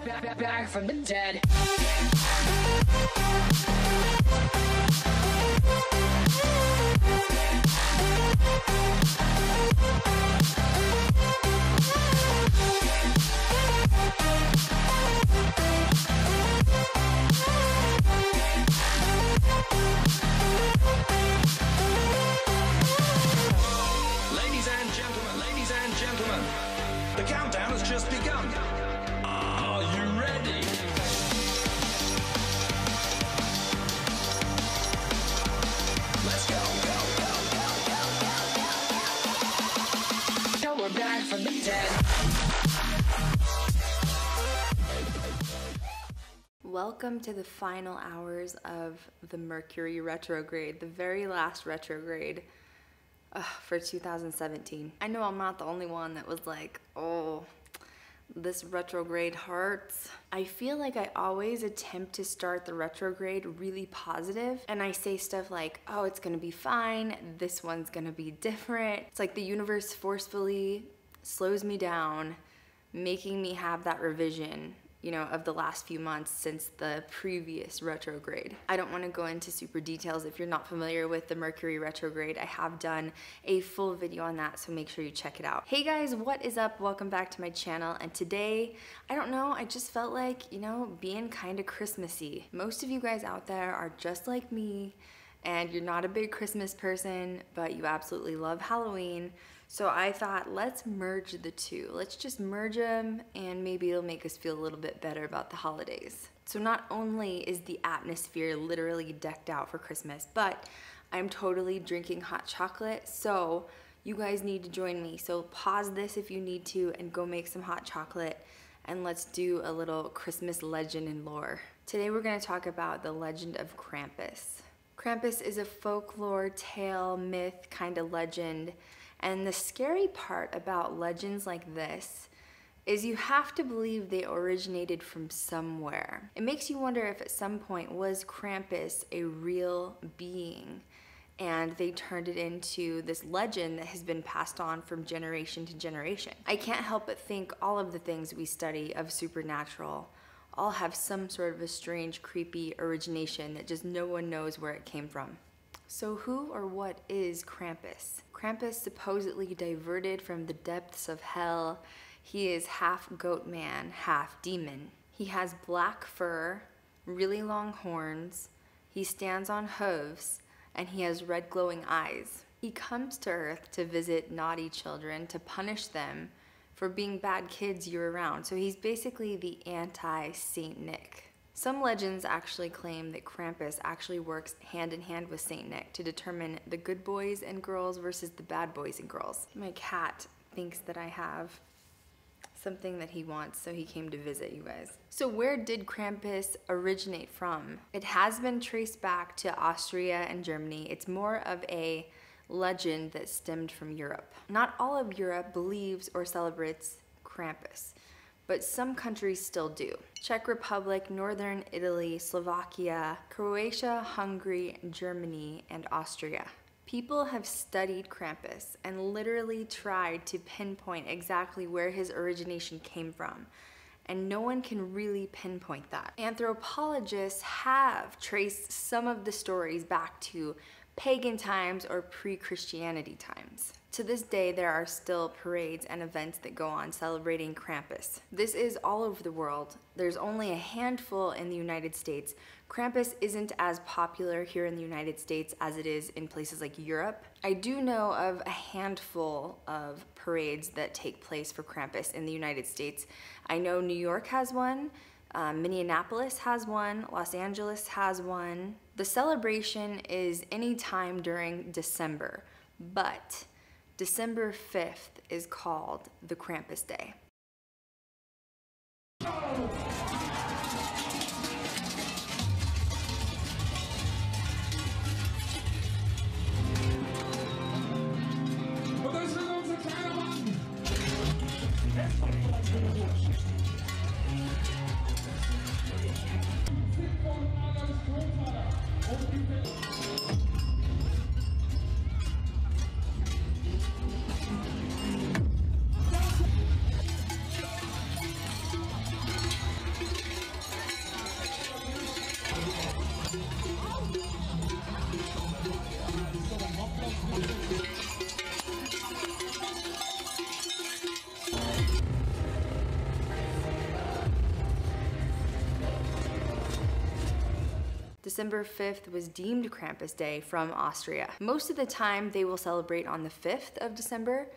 Back from the dead. Ladies and gentlemen, the countdown has just begun. Are you ready? Let's go. Now we're back from the dead. Welcome to the final hours of the Mercury retrograde, the very last retrograde for 2017. I know I'm not the only one that was like, oh, this retrograde hurts. I feel like I always attempt to start the retrograde really positive, and I say stuff like, oh, it's gonna be fine, this one's gonna be different. It's like the universe forcefully slows me down, making me have that revision, you know, of the last few months since the previous retrograde. I don't want to go into super details. If you're not familiar with the Mercury retrograde, I have done a full video on that, so make sure you check it out. Hey guys, what is up? Welcome back to my channel. And today, I don't know, I just felt like, you know, being kind of Christmassy. Most of you guys out there are just like me, and you're not a big Christmas person, but you absolutely love Halloween. So I thought, let's merge the two. Let's just merge them, and maybe it'll make us feel a little bit better about the holidays. So not only is the atmosphere literally decked out for Christmas, but I'm totally drinking hot chocolate, so you guys need to join me. So pause this if you need to and go make some hot chocolate, and let's do a little Christmas legend and lore. Today we're gonna talk about the Legend of Krampus. Krampus is a folklore, tale, myth, kind of legend. And the scary part about legends like this is you have to believe they originated from somewhere. It makes you wonder if at some point was Krampus a real being and they turned it into this legend that has been passed on from generation to generation. I can't help but think all of the things we study of supernatural all have some sort of a strange, creepy origination that just no one knows where it came from. So who or what is Krampus? Krampus supposedly diverted from the depths of hell. He is half goat man, half demon. He has black fur, really long horns, he stands on hooves, and he has red glowing eyes. He comes to Earth to visit naughty children, to punish them for being bad kids year-round. So he's basically the anti-Saint Nick. Some legends actually claim that Krampus actually works hand in hand with Saint Nick to determine the good boys and girls versus the bad boys and girls. My cat thinks that I have something that he wants, so he came to visit you guys. So where did Krampus originate from? It has been traced back to Austria and Germany. It's more of a legend that stemmed from Europe. Not all of Europe believes or celebrates Krampus, but some countries still do. Czech Republic, Northern Italy, Slovakia, Croatia, Hungary, Germany, and Austria. People have studied Krampus and literally tried to pinpoint exactly where his origination came from, and no one can really pinpoint that. Anthropologists have traced some of the stories back to pagan times or pre-Christianity times. To this day, there are still parades and events that go on celebrating Krampus. This is all over the world. There's only a handful in the United States. Krampus isn't as popular here in the United States as it is in places like Europe. I do know of a handful of parades that take place for Krampus in the United States. I know New York has one, Minneapolis has one, Los Angeles has one. The celebration is any time during December, but December 5th is called the Krampus Day. December 5th was deemed Krampus Day from Austria. Most of the time they will celebrate on the 5th of December,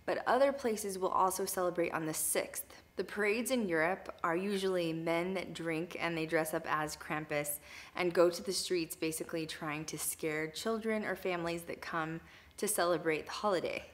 but other places will also celebrate on the 6th. The parades in Europe are usually men that drink and they dress up as Krampus and go to the streets basically trying to scare children or families that come to celebrate the holiday.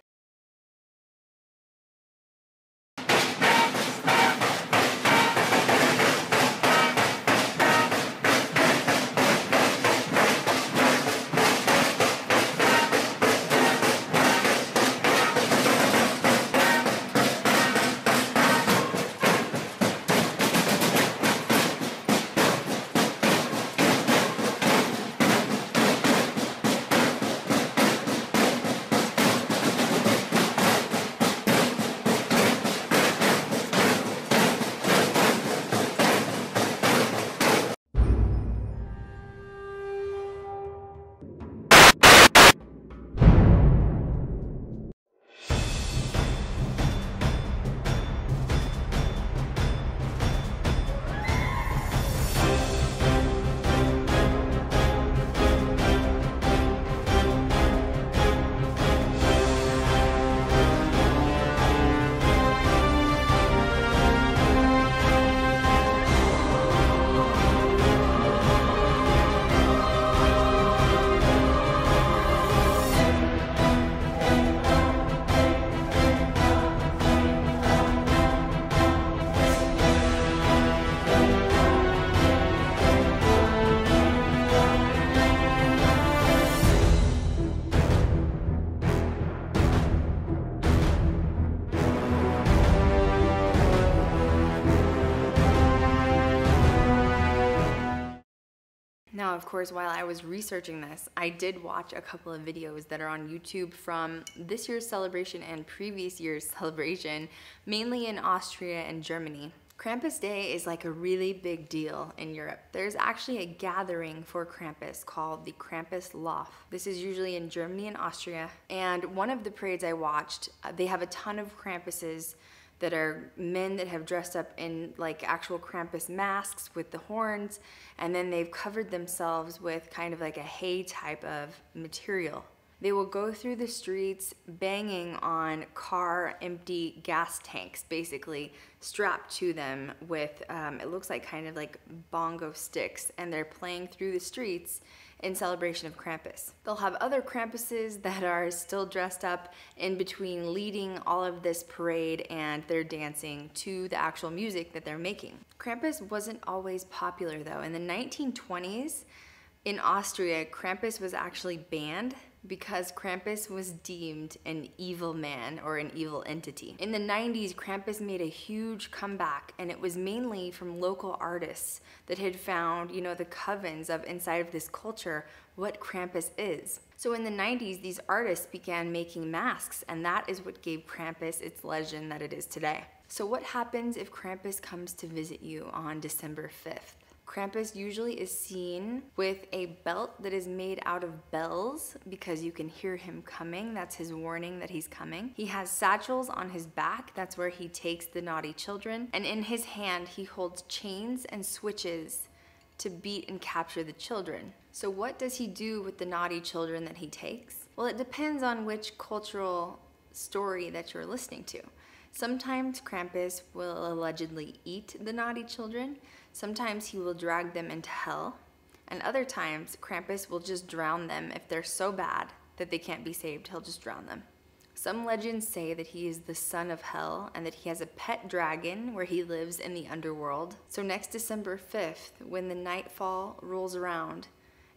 Now, of course, while I was researching this, I did watch a couple of videos that are on YouTube from this year's celebration and previous year's celebration, mainly in Austria and Germany. Krampus Day is like a really big deal in Europe. There's actually a gathering for Krampus called the Krampus Lauf. This is usually in Germany and Austria. And one of the parades I watched, they have a ton of Krampuses that are men that have dressed up in like actual Krampus masks with the horns, and then they've covered themselves with kind of like a hay type of material. They will go through the streets banging on car empty gas tanks, basically strapped to them with, it looks like kind of like bongo sticks, and they're playing through the streets in celebration of Krampus. They'll have other Krampuses that are still dressed up in between leading all of this parade, and they're dancing to the actual music that they're making. Krampus wasn't always popular though. In the 1920s, in Austria, Krampus was actually banned because Krampus was deemed an evil man or an evil entity. In the 90s, Krampus made a huge comeback, and it was mainly from local artists that had found, you know, the covens of inside of this culture, what Krampus is. So in the 90s, these artists began making masks, and that is what gave Krampus its legend that it is today. So what happens if Krampus comes to visit you on December 5th? Krampus usually is seen with a belt that is made out of bells because you can hear him coming. That's his warning that he's coming. He has satchels on his back. That's where he takes the naughty children. And in his hand, he holds chains and switches to beat and capture the children. So what does he do with the naughty children that he takes? Well, it depends on which cultural story that you're listening to. Sometimes Krampus will allegedly eat the naughty children. Sometimes he will drag them into hell. And other times, Krampus will just drown them. If they're so bad that they can't be saved, he'll just drown them. Some legends say that he is the son of hell and that he has a pet dragon where he lives in the underworld. So next December 5th, when the nightfall rolls around,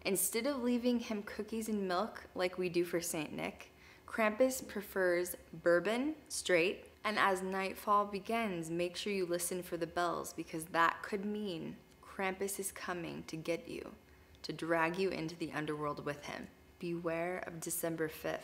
instead of leaving him cookies and milk like we do for Saint Nick, Krampus prefers bourbon, straight, and as nightfall begins, make sure you listen for the bells, because that could mean Krampus is coming to get you, to drag you into the underworld with him. Beware of December 5th.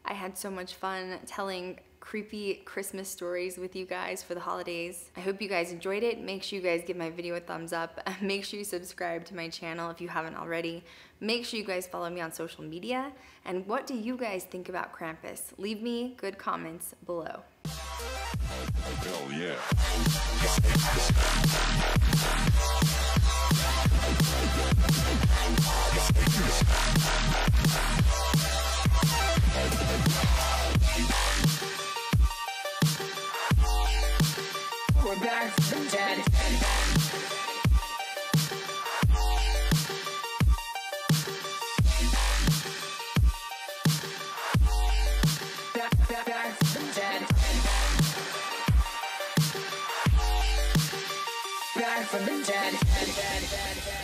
I had so much fun telling creepy Christmas stories with you guys for the holidays. I hope you guys enjoyed it. Make sure you guys give my video a thumbs up. Make sure you subscribe to my channel if you haven't already. Make sure you guys follow me on social media. And what do you guys think about Krampus? Leave me good comments below. Hell yeah. We're back from the dead. Back from the dead. Back from the dead.